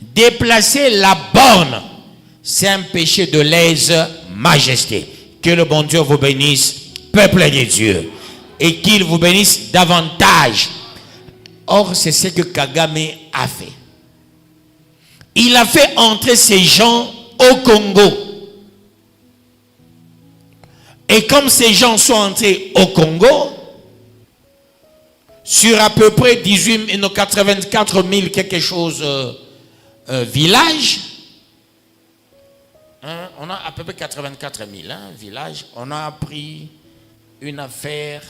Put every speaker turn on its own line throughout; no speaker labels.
Déplacer la borne, c'est un péché de lèse-majesté. Que le bon Dieu vous bénisse, peuple de Dieu, et qu'il vous bénisse davantage. Or, c'est ce que Kagame a fait. Il a fait entrer ces gens au Congo. Et comme ces gens sont entrés au Congo, sur à peu près 84 000 quelque chose villages, hein, on a à peu près 84 000 villages, on a pris une affaire,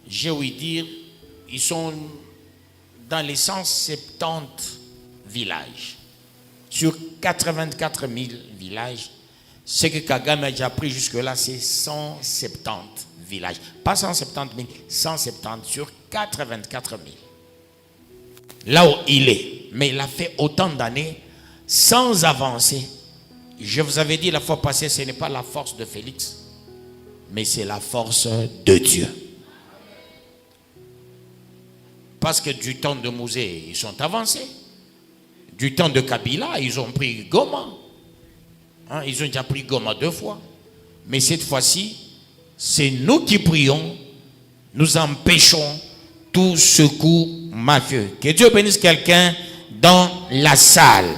j'ai ouï dire, ils sont dans les 170 villages. Sur 84 000 villages, ce que Kagame a déjà pris jusque-là, c'est 170 villages. Pas 170 000, 170 sur 84 000. Là où il est. Mais il a fait autant d'années sans avancer. Je vous avais dit la fois passée, ce n'est pas la force de Félix, mais c'est la force de Dieu. Parce que du temps de Mouzé, ils sont avancés. Du temps de Kabila, ils ont pris Goma. Hein, ils ont déjà pris Goma 2 fois. Mais cette fois-ci, c'est nous qui prions. Nous empêchons tout secours mafieux. Que Dieu bénisse quelqu'un dans la salle.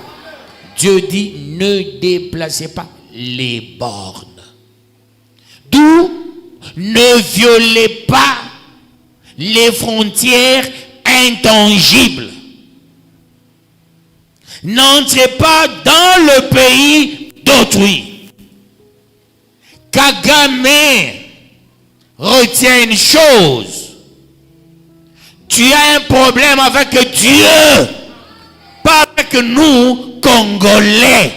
Dieu dit, ne déplacez pas les bornes. D'où ne violez pas les frontières intangibles. N'entrez pas dans le pays d'autrui. Kagame retient une chose. Tu as un problème avec Dieu, pas avec nous, Congolais.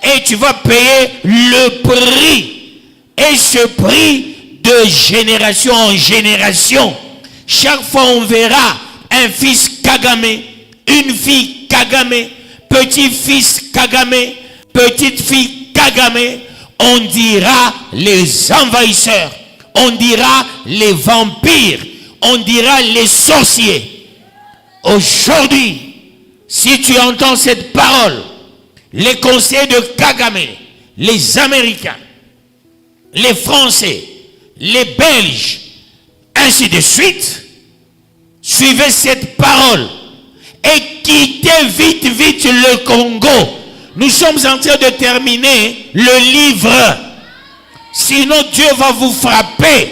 Et tu vas payer le prix. Et ce prix de génération en génération. Chaque fois on verra un fils Kagame, une fille Kagame, petit-fils Kagame, petite-fille Kagame, on dira les envahisseurs, on dira les vampires, on dira les sorciers. Aujourd'hui, si tu entends cette parole, les conseillers de Kagame, les Américains, les Français, les Belges, ainsi de suite, suivez cette parole et quittez vite le Congo. Nous sommes en train de terminer le livre. Sinon Dieu va vous frapper.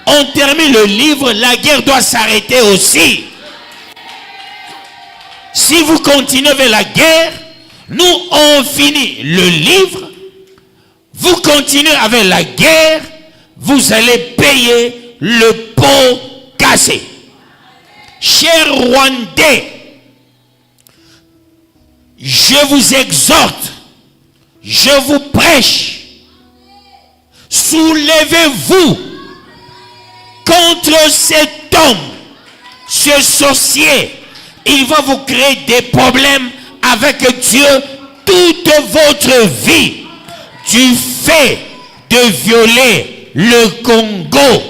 On termine le livre, la guerre doit s'arrêter aussi. Si vous continuez vers la guerre, nous on finit le livre. Vous continuez avec la guerre, vous allez payer le pot cassé. Chers Rwandais, je vous exhorte, je vous prêche, soulevez-vous contre cet homme, ce sorcier. Il va vous créer des problèmes avec Dieu toute votre vie du fait de violer le Congo.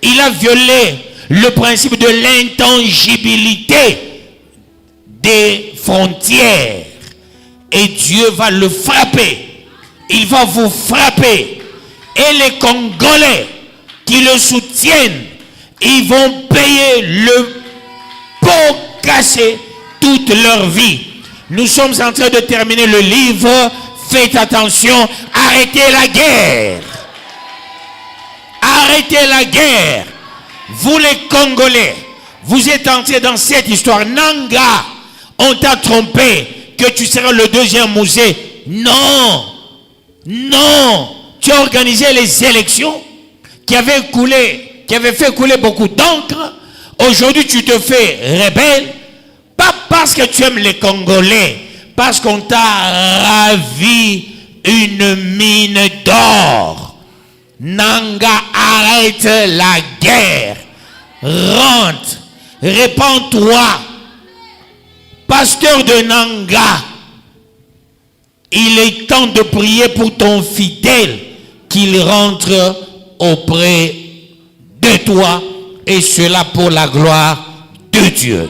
Il a violé le principe de l'intangibilité des frontières. Et Dieu va le frapper. Il va vous frapper. Et les Congolais qui le soutiennent, ils vont payer le pot cassé toute leur vie. Nous sommes en train de terminer le livre. Faites attention. Arrêtez la guerre. Arrêtez la guerre. Vous les Congolais, vous êtes entrés dans cette histoire. Nanga, on t'a trompé que tu seras le deuxième musée. Non. Non. Tu as organisé les élections qui avaient fait couler beaucoup d'encre. Aujourd'hui, tu te fais rebelle. Pas parce que tu aimes les Congolais, parce qu'on t'a ravi une mine d'or. Nanga, arrête la guerre. Rentre. Répands-toi. Pasteur de Nanga, il est temps de prier pour ton fidèle qu'il rentre auprès de toi, et cela pour la gloire de Dieu.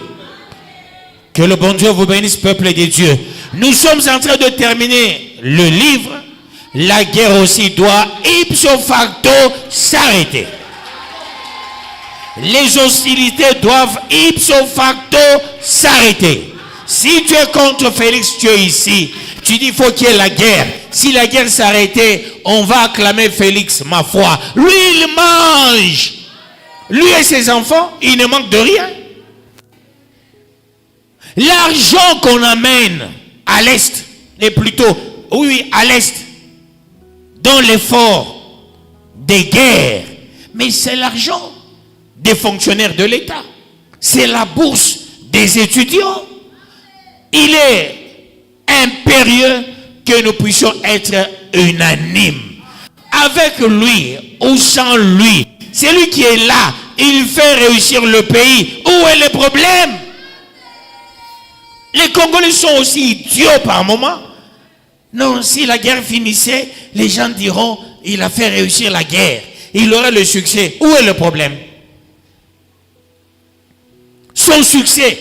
Que le bon Dieu vous bénisse, peuple de Dieu. Nous sommes en train de terminer le livre. La guerre aussi doit ipso facto s'arrêter. Les hostilités doivent ipso facto s'arrêter. Si tu es contre Félix, tu es ici. Tu dis qu'il faut qu'il y ait la guerre. Si la guerre s'arrêtait, on va acclamer Félix, ma foi. Lui, il mange. Lui et ses enfants, il ne manque de rien. L'argent qu'on amène à l'Est, et plutôt, oui, à l'Est, dans l'effort des guerres, mais c'est l'argent des fonctionnaires de l'État. C'est la bourse des étudiants. Il est impérieux que nous puissions être unanimes. Avec lui ou sans lui, c'est lui qui est là. Il fait réussir le pays. Où est le problème? Les Congolais sont aussi idiots par moment. Non, si la guerre finissait, les gens diront, il a fait réussir la guerre. Il aurait le succès. Où est le problème? Son succès,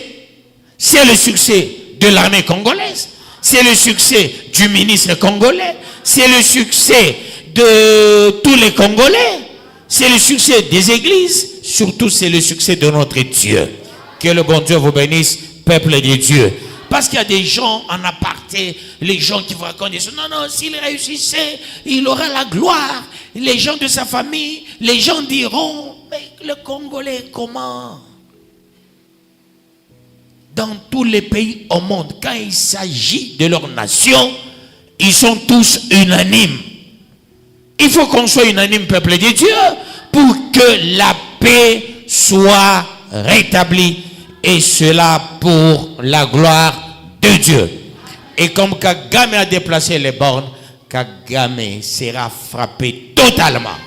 c'est le succès de l'armée congolaise. C'est le succès du ministre congolais. C'est le succès de tous les Congolais. C'est le succès des églises. Surtout, c'est le succès de notre Dieu. Que le bon Dieu vous bénisse, peuple de Dieu. Parce qu'il y a des gens en aparté, les gens qui vous racontent, non, non, s'il réussissait, il aura la gloire. Les gens de sa famille, les gens diront, mais le Congolais, comment? Dans tous les pays au monde, quand il s'agit de leur nation, ils sont tous unanimes. Il faut qu'on soit unanime, peuple de Dieu, pour que la paix soit rétablie. Et cela pour la gloire de Dieu. Et comme Kagame a déplacé les bornes, Kagame sera frappé totalement.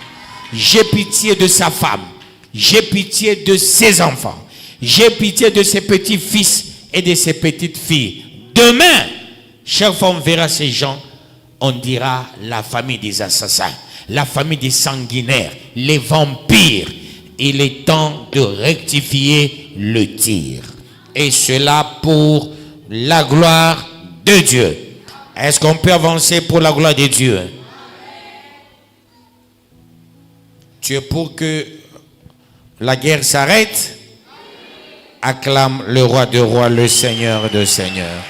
J'ai pitié de sa femme. J'ai pitié de ses enfants. J'ai pitié de ses petits-fils et de ses petites filles. Demain, chaque fois on verra ces gens, on dira la famille des assassins, la famille des sanguinaires, les vampires. Il est temps de rectifier le tir. Et cela pour la gloire de Dieu. Est-ce qu'on peut avancer pour la gloire de Dieu? Tu es pour que la guerre s'arrête? Acclame le roi de rois, le Seigneur de seigneurs.